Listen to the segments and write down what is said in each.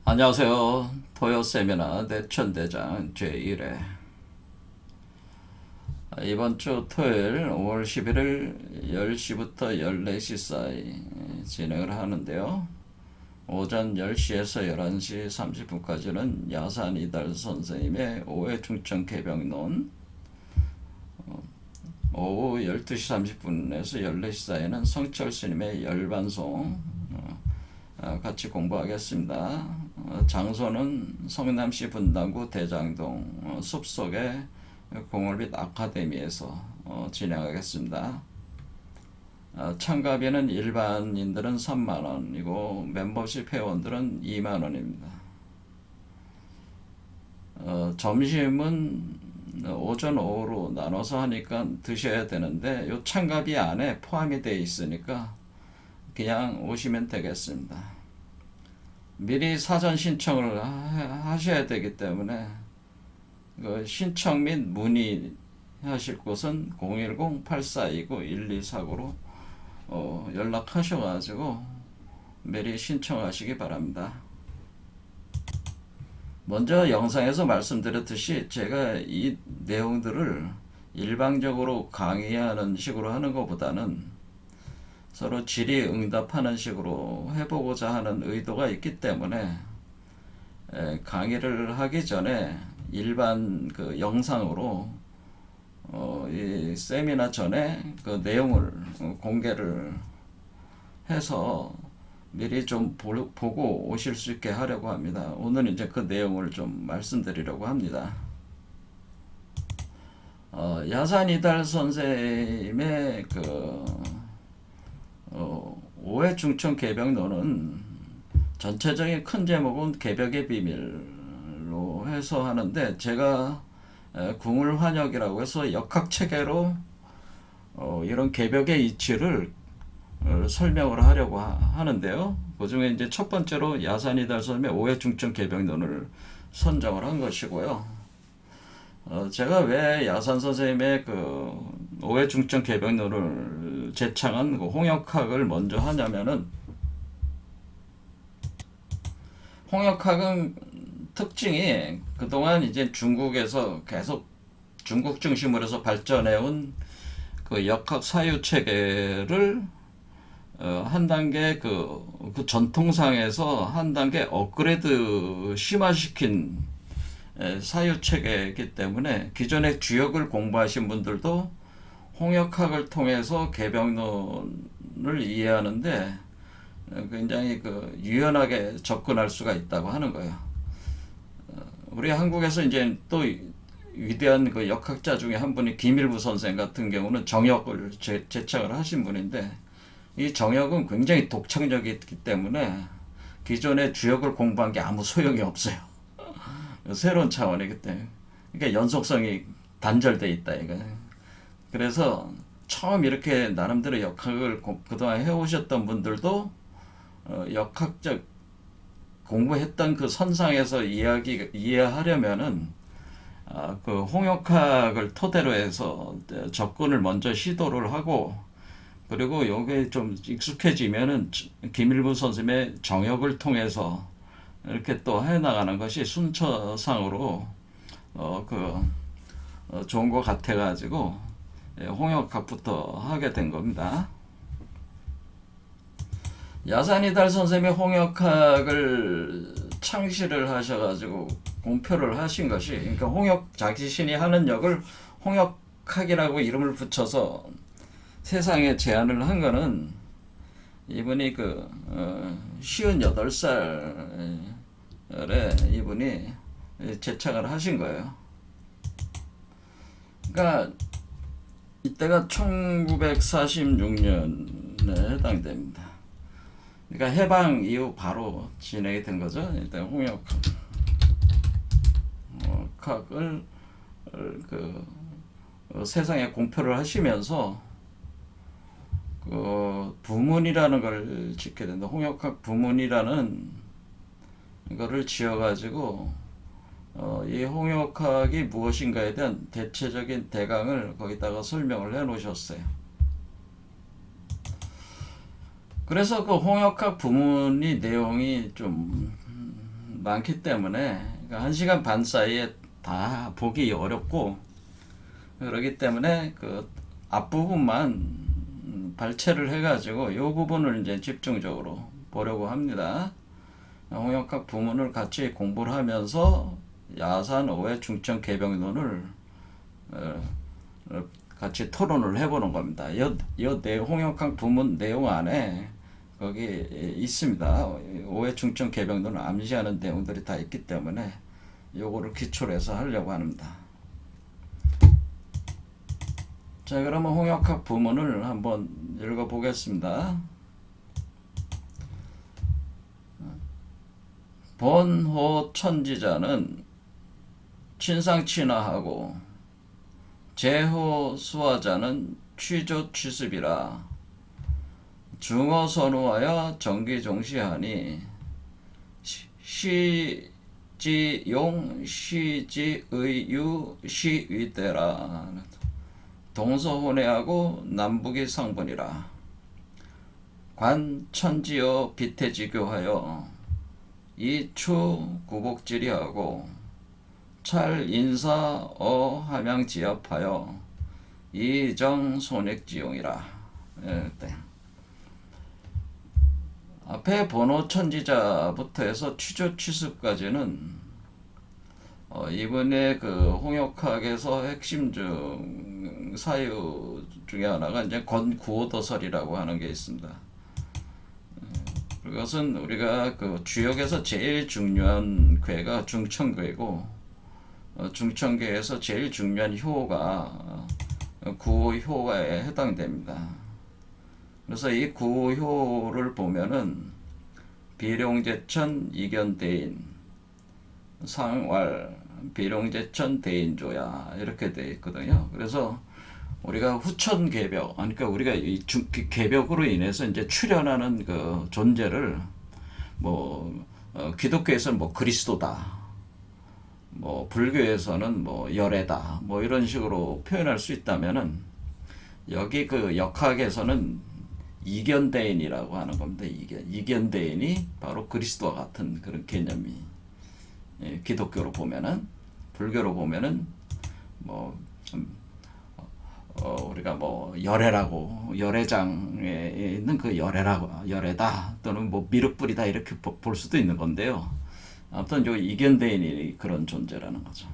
안녕하세요. 토요 세미나 대천대장 제1회 이번 주 토요일 5월 11일 10시부터 14시 사이 진행을 하는데요. 오전 10시에서 11시 30분까지는 야산 이달 선생님의 5회 중점 개병론, 오후 12시 30분에서 14시 사이는 성철 스님의 열반송 같이 공부하겠습니다. 장소는 성남시 분당구 대장동 숲속의 공울빛 아카데미에서 진행하겠습니다. 참가비는 일반인들은 3만원이고 멤버십 회원들은 2만원입니다. 점심은 오전 오후로 나눠서 하니까 드셔야 되는데 요 참가비 안에 포함이 되어 있으니까 그냥 오시면 되겠습니다. 미리 사전 신청을 하셔야 되기 때문에 그 신청 및 문의하실 곳은 010-8429-1249로 연락하셔가지고 미리 신청하시기 바랍니다. 먼저 영상에서 말씀드렸듯이 제가 이 내용들을 일방적으로 강의하는 식으로 하는 것보다는 서로 질의응답하는 식으로 해보고자 하는 의도가 있기 때문에 강의를 하기 전에 일반 그 영상으로 이 세미나 전에 그 내용을 공개를 해서 미리 좀 보고 오실 수 있게 하려고 합니다. 오늘 이제 그 내용을 좀 말씀드리려고 합니다. 야산 이달 선생님의 그 5회 중천 개벽론은 전체적인 큰 제목은 개벽의 비밀로 해서 하는데 제가 궁을 환역이라고 해서 역학체계로 이런 개벽의 이치를 설명을 하려고 하는데요. 그 중에 이제 첫 번째로 야산이달 선생님의 5회 중천 개벽론을 선정을 한 것이고요. 제가 왜 야산 선생님의 그 5회 중천 개벽론을 제창한 그 홍역학을 먼저 하냐면은, 홍역학은 특징이 그동안 이제 중국에서 계속 중국 중심으로 해서 발전해온 그 역학 사유 체계를 한 단계 그 전통상에서 한 단계 업그레이드 심화시킨 사유 체계이기 때문에 기존의 주역을 공부하신 분들도 홍역학을 통해서 개벽론을 이해하는데 굉장히 그 유연하게 접근할 수가 있다고 하는 거예요. 우리 한국에서 이제 또 위대한 그 역학자 중에 한 분이 김일부 선생 같은 경우는 정역을 제창을 하신 분인데, 이 정역은 굉장히 독창적이기 때문에 기존의 주역을 공부한 게 아무 소용이 없어요. 새로운 차원이기 때문에. 그러니까 연속성이 단절돼 있다 이거. 그래서 처음 이렇게 나름대로 역학을 그동안 해오셨던 분들도 역학적 공부했던 그 선상에서 이해하려면은 그 홍역학을 토대로 해서 접근을 먼저 시도를 하고, 그리고 여기에 좀 익숙해지면은 김일부 선생님의 정역을 통해서 이렇게 또 해나가는 것이 순서상으로 좋은 것 같아가지고 홍역학부터 하게 된 겁니다. 야산이달 선생님이 홍역학을 창시를 하셔가지고 공표를 하신 것이, 그러니까 홍역 자신이 하는 역을 홍역학이라고 이름을 붙여서 세상에 제안을 한 거는 이분이 58살에 이분이 제창을 하신 거예요. 그러니까 이때가 1946년에 해당됩니다. 그러니까 해방 이후 바로 진행이 된 거죠. 일단 홍역학을 세상에 공표를 하시면서 부문이라는 걸 짓게 된다. 홍역학 부문이라는 거를 지어가지고 이 홍역학이 무엇인가에 대한 대체적인 대강을 거기다가 설명을 해 놓으셨어요. 그래서 그 홍역학 부문이 내용이 좀 많기 때문에 그러니까 1시간 반 사이에 다 보기 어렵고 그러기 때문에 그 앞부분만 발췌를 해가지고 이 부분을 이제 집중적으로 보려고 합니다. 홍역학 부문을 같이 공부를 하면서 야산 5회 중천 개병론을 같이 토론을 해보는 겁니다. 홍역학 부문 내용 안에 거기 있습니다. 5회 중천 개병론을 암시하는 내용들이 다 있기 때문에 요거를 기초로 해서 하려고 합니다. 자, 그러면 홍역학 부문을 한번 읽어보겠습니다. 본호 천지자는 친상친하하고 제호 수화자는 취조 취습이라 중어 선우하여 정기종시하니 시지용 시지의유 시위대라 동서혼해하고 남북이 상분이라 관천지어 비태지교하여 이추 구복지리하고 찰인사 어함양지압하여 이정손액지용이라. 네. 앞에 번호 천지자부터 해서 취조 취습까지는 이번에 그 홍역학에서 핵심 중 사유 중에 하나가 이제 건구오도설이라고 하는 게 있습니다. 그것은 우리가 그 주역에서 제일 중요한 괴가 중천괴고 중천괴에서 제일 중요한 효가 구호효에 해당됩니다. 그래서 이 구호효를 보면은 비룡제천 이견대인 상왈 비룡제천 대인조야 이렇게 돼 있거든요. 그래서 우리가 후천개벽, 그러니까 우리가 이 개벽으로 인해서 이제 출현하는 그 존재를 기독교에서는 그리스도다, 불교에서는 열애다, 이런 식으로 표현할 수 있다면은 여기 그 역학에서는 이견대인이라고 하는 겁니다. 이견대인이 바로 그리스도와 같은 그런 개념이 기독교로 보면은, 불교로 보면은 우리가 열애라고, 열애장에 있는 그 열애다 또는 미륵불이다 이렇게 볼 수도 있는 건데요. 아무튼 요 이견대인이 그런 존재라는 거죠.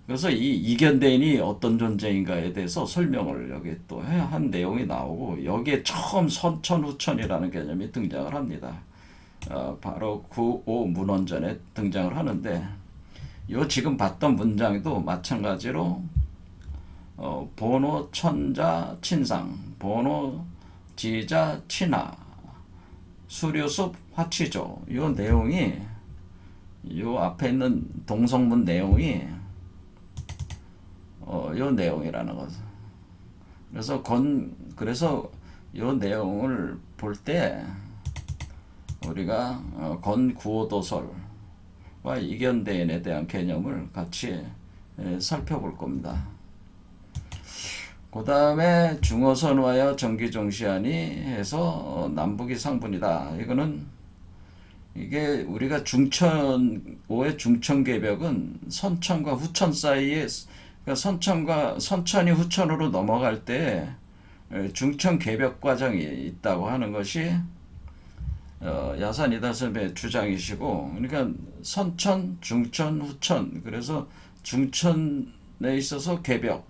그래서 이 이견대인이 어떤 존재인가에 대해서 설명을 여기 또 한 내용이 나오고, 여기에 처음 선천후천이라는 개념이 등장을 합니다. 바로 구오 문헌전에 등장을 하는데, 요 지금 봤던 문장도 마찬가지로 번호 천자 친상, 번호 지자 친하, 수료습 화치조, 요 내용이 요 앞에 있는 동성문 내용이 요 내용이라는 거죠. 그래서 요 내용을 볼 때 우리가 건구오도설과 이견대인에 대한 개념을 같이 살펴볼 겁니다. 그 다음에 중어선화여 정기종시하니 해서 남북이 상분이다. 이게 우리가 오해 중천개벽은 선천과 후천 사이에, 그러니까 선천이 후천으로 넘어갈 때 중천개벽 과정이 있다고 하는 것이 야산이다섭의 주장이시고, 그러니까 선천, 중천, 후천, 그래서 중천에 있어서 개벽,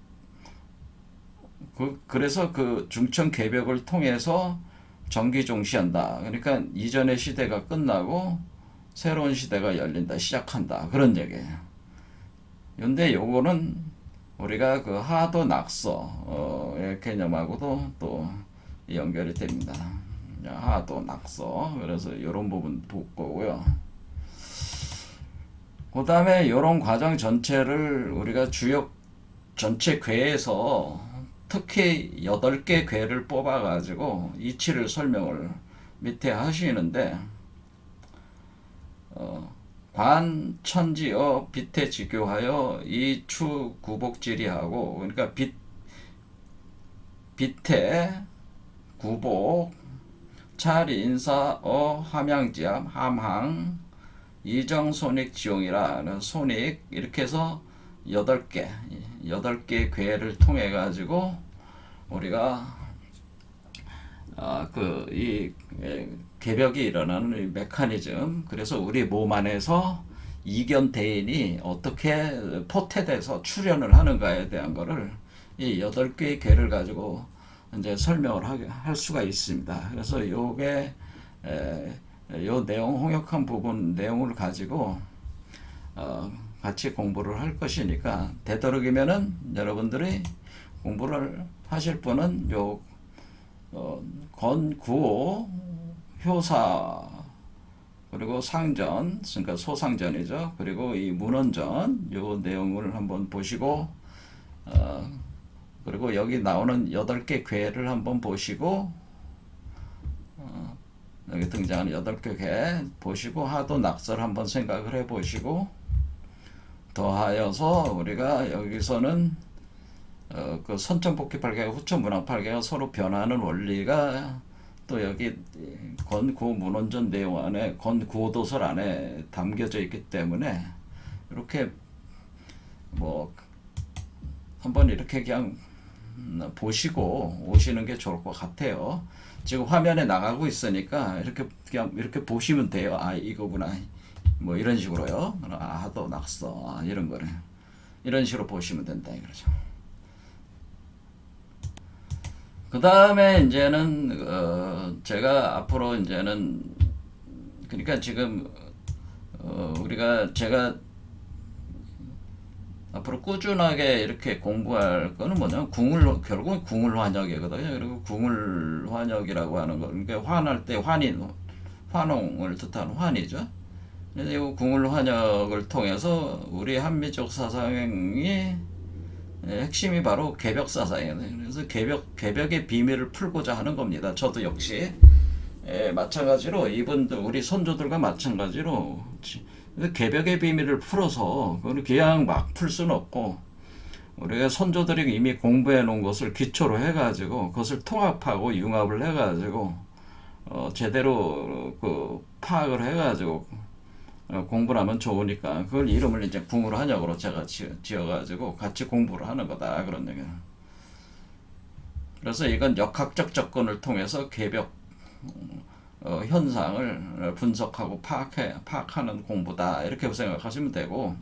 그래서 그 중천 개벽을 통해서 정기종시한다. 그러니까 이전의 시대가 끝나고 새로운 시대가 열린다, 시작한다, 그런 얘기예요. 근데 요거는 우리가 그 하도 낙서의 개념하고도 또 연결이 됩니다. 하도 낙서, 그래서 이런 부분 볼 거고요. 그 다음에 이런 과정 전체를 우리가 주역 전체 괴에서 특히 8개 괴를 뽑아가지고 이치를 설명을 밑에 하시는데, 관천지어 비태지교하여 이추 구복지리하고, 그러니까 비태 구복 찰인사 함양지암 함항 이정, 손익, 지용이라 손익 이렇게 해서 8개 궤를 통해 가지고 우리가 이 개벽이 일어나는 이 메커니즘, 그래서 우리 몸 안에서 이견대인이 어떻게 포태돼서 출현을 하는가에 대한 거를 이 8개의 궤를 가지고 이제 설명을 할 수가 있습니다. 그래서 요게 요 내용, 홍역한 부분 내용을 가지고 같이 공부를 할 것이니까, 되도록이면은 여러분들이 공부를 하실 분은 요 건구호, 효사, 그리고 상전, 그러니까 소상전이죠. 그리고 이 문헌전 요 내용을 한번 보시고, 그리고 여기 나오는 8개 궤를 한번 보시고, 여기 등장하는 8개 궤 보시고, 하도 낙설 한번 생각을 해 보시고, 더하여서 우리가 여기서는 그 선천복귀 팔개와 후천문항 팔개가 서로 변하는 원리가 또 여기 건구 문헌전 내용 안에, 건구도설 안에 담겨져 있기 때문에 이렇게 뭐 한번 이렇게 그냥 보시고 오시는 게 좋을 것 같아요. 지금 화면에 나가고 있으니까 이렇게 그냥 이렇게 보시면 돼요. 아, 이거구나. 뭐 이런 식으로요. 하도 낙서 이런 거를 이런 식으로 보시면 된다 이거죠. 그 다음에 이제는 제가 앞으로 이제는, 그러니까 지금 제가 앞으로 꾸준하게 이렇게 공부할 거는 뭐냐면 결국은 궁을환역이거든요. 그리고 궁을환역이라고 하는 거, 그러니까 환할 때 환홍을 뜻하는 환이죠. 그래서 이 궁을환역을 통해서 우리 한미적 사상의 핵심이 바로 개벽 사상이에요. 그래서 개벽의 비밀을 풀고자 하는 겁니다. 저도 역시 마찬가지로 이분들 우리 선조들과 마찬가지로 개벽의 비밀을 풀어서 그걸 그냥 막 풀 수는 없고, 우리가 선조들이 이미 공부해 놓은 것을 기초로 해가지고 그것을 통합하고 융합을 해가지고 제대로 그 파악을 해가지고 공부를 하면 좋으니까, 그걸 이름을 이제 궁을환역으로 제가 지어가지고 같이 공부를 하는 거다, 그런 얘기예요. 그래서 이건 역학적 접근을 통해서 개벽 현상을 분석하고 파악하는 공부다, 이렇게 생각하시면 되고,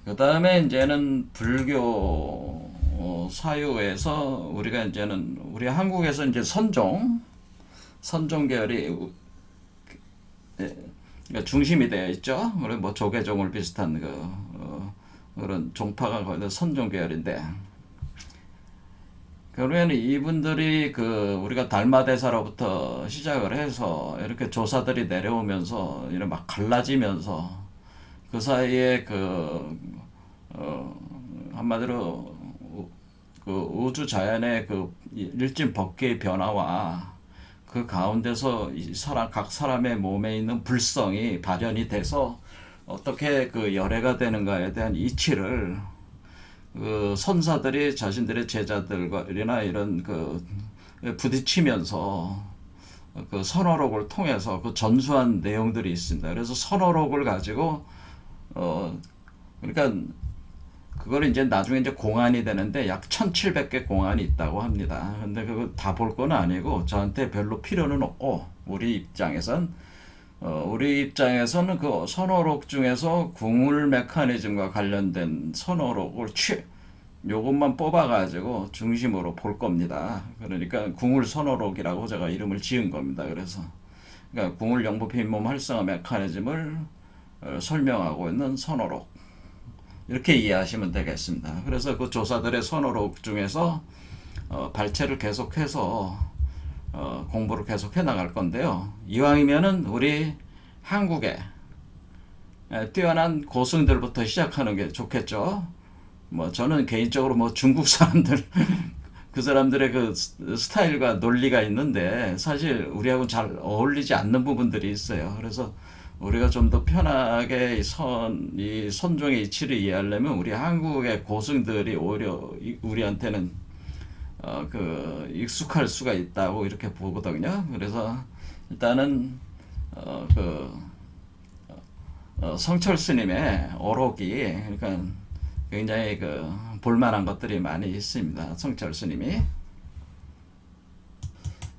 그 다음에 이제는 불교 사유에서 우리가 이제는 우리 한국에서 이제 선종 계열이 그러니까 중심이 되어 있죠. 그리고 뭐 조계종을 비슷한 그런 종파가 거의 선종 계열인데, 그러면 이분들이 우리가 달마대사로부터 시작을 해서 이렇게 조사들이 내려오면서 이런 막 갈라지면서 그 사이에 한마디로 우주 자연의 일진 법계의 변화와 그 가운데서 각 사람의 몸에 있는 불성이 발현이 돼서 어떻게 열애가 되는가에 대한 이치를 선사들이 자신들의 제자들이나 이런 부딪히면서 선어록을 통해서 전수한 내용들이 있습니다. 그래서 선어록을 가지고 그러니까 그걸 이제 나중에 이제 공안이 되는데 약 1700개 공안이 있다고 합니다. 근데 그거 다 볼 건 아니고 저한테 별로 필요는 없고, 우리 입장에서는 그 선어록 중에서 궁을 메커니즘과 관련된 선어록을 요것만 뽑아가지고 중심으로 볼 겁니다. 그러니까 궁을 선어록이라고 제가 이름을 지은 겁니다. 그러니까 궁을 영부피 잇몸 활성화 메커니즘을 설명하고 있는 선어록, 이렇게 이해하시면 되겠습니다. 그래서 그 조사들의 선어록 중에서 발췌를 계속해서 공부를 계속해 나갈 건데요. 이왕이면은 우리 한국에 뛰어난 고승들부터 시작하는 게 좋겠죠. 뭐 저는 개인적으로 뭐 중국 사람들 그 사람들의 그 스타일과 논리가 있는데 사실 우리하고는 잘 어울리지 않는 부분들이 있어요. 그래서 우리가 좀 더 편하게 이 선종의 이치를 이해하려면 우리 한국의 고승들이 오히려 우리한테는 익숙할 수가 있다고 이렇게 보거든요. 그래서 일단은 성철 스님의 어록이 그러니까 굉장히 그 볼만한 것들이 많이 있습니다. 성철 스님이.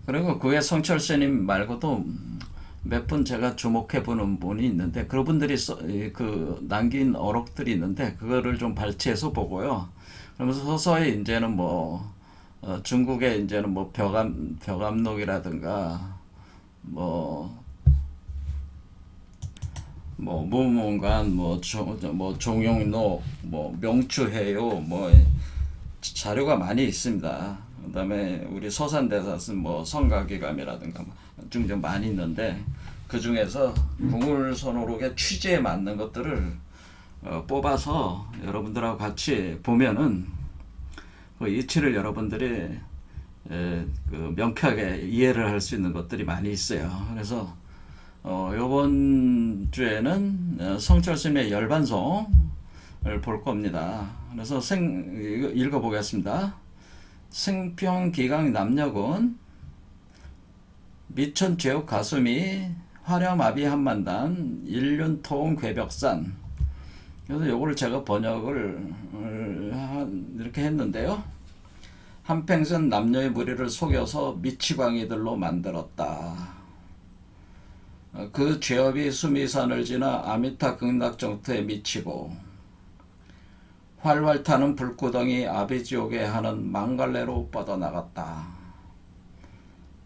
그리고 그외 성철 스님 말고도 몇 분 제가 주목해 보는 분이 있는데 그분들이 그 남긴 어록들이 있는데 그거를 좀 발췌해서 보고요. 그러면서 서서히 이제는 뭐 중국의 이제는 뭐 벼감록이라든가 뭐 무문관, 뭐 종용록, 뭐 명추해요, 뭐 자료가 많이 있습니다. 그다음에 우리 서산대사 쓴 뭐 성가기감이라든가 좀 많이 있는데 그 중에서 궁울선호록의 취지에 맞는 것들을 뽑아서 여러분들하고 같이 보면은 그 이치를 여러분들이 그 명쾌하게 이해를 할 수 있는 것들이 많이 있어요. 그래서 요번 주에는 성철 스님의 열반송을 볼 겁니다. 그래서 읽어보겠습니다. 생평기강 남녀군 미천죄옥 가수미 화려마비 한만단 일륜토음 괴벽산. 그래서 요거를 제가 번역을 이렇게 했는데요. 한평생 남녀의 무리를 속여서 미치광이들로 만들었다. 그 죄업이 수미산을 지나 아미타 극락정토에 미치고 활활 타는 불구덩이 아비지옥에 하는 망갈래로 뻗어나갔다.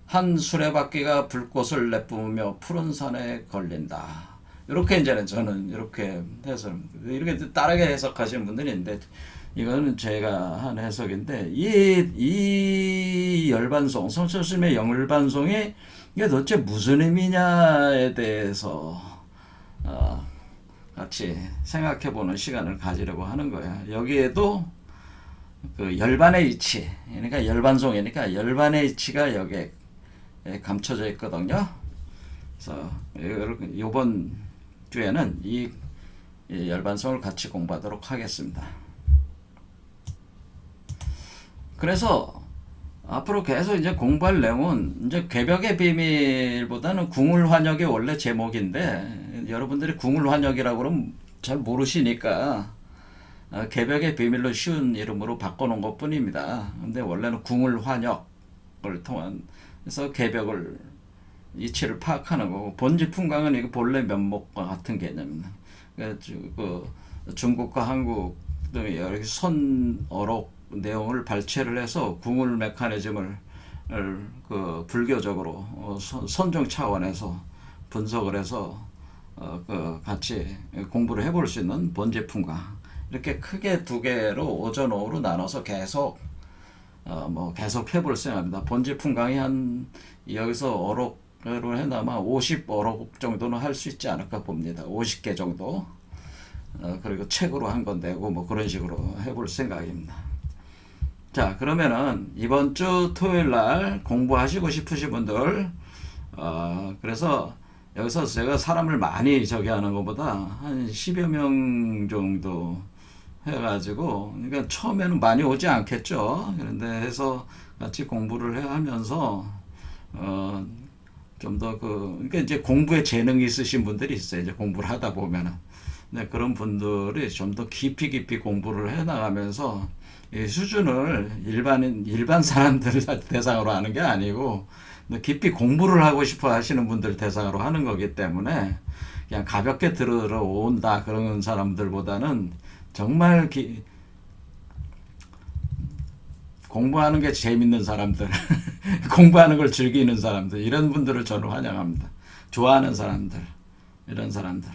한 수레바퀴가 불꽃을 내뿜으며 푸른 산에 걸린다. 이렇게 이제는 저는 이렇게 해서 이렇게 다르게 해석하시는 분들이 있는데 이거는 제가 한 해석인데 이 열반송 성철 스님의 열반송이 이게 도대체 무슨 의미냐에 대해서 같이 생각해보는 시간을 가지려고 하는 거예요. 여기에도 그 열반의 이치, 그러니까 열반송이니까 열반의 이치가 여기에 감춰져 있거든요. 그래서 이번 주에는 이 열반송을 같이 공부하도록 하겠습니다. 그래서 앞으로 계속 이제 공부할 내용은 이제 괴벽의 비밀보다는 궁울환역이 원래 제목인데 여러분들이 궁울환역이라고 그러면 잘 모르시니까 괴벽의 비밀로 쉬운 이름으로 바꿔놓은 것 뿐입니다. 근데 원래는 궁울환역을 통한 그래서 괴벽을 이치를 파악하는 거고 본지풍광은 이거 본래 면목과 같은 개념입니다. 그 중국과 한국 등의 여러 선어록 내용을 발췌를 해서 궁울 메커니즘을 그 불교적으로 선종 차원에서 분석을 해서 그 같이 공부를 해볼 수 있는 본제품과 이렇게 크게 두 개로 오전 오후로 나눠서 계속 계속 해볼 생각입니다. 본제품강이 한 여기서 어록으로 해나마 50어록 정도는 할 수 있지 않을까 봅니다. 50개 정도. 그리고 책으로 한 건 되고 뭐 그런 식으로 해볼 생각입니다. 자, 그러면은 이번 주 토요일 날 공부하시고 싶으신 분들, 그래서 여기서 제가 사람을 많이 저기 하는 것보다 한 10여 명 정도 해가지고, 그러니까 처음에는 많이 오지 않겠죠. 그런데 해서 같이 공부를 하면서, 좀 더 그러니까 이제 공부에 재능이 있으신 분들이 있어요. 이제 공부를 하다 보면은. 네, 그런 분들이 좀 더 깊이 공부를 해 나가면서 이 수준을 일반 사람들을 대상으로 하는 게 아니고 깊이 공부를 하고 싶어 하시는 분들 대상으로 하는 거기 때문에 그냥 가볍게 들어온다 그런 사람들보다는 정말 공부하는 게 재밌는 사람들 공부하는 걸 즐기는 사람들 이런 분들을 저는 환영합니다. 좋아하는 사람들 이런 사람들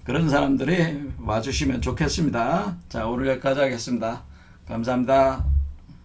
그런 사람들이 와주시면 좋겠습니다. 자, 오늘 여기까지 하겠습니다. 감사합니다.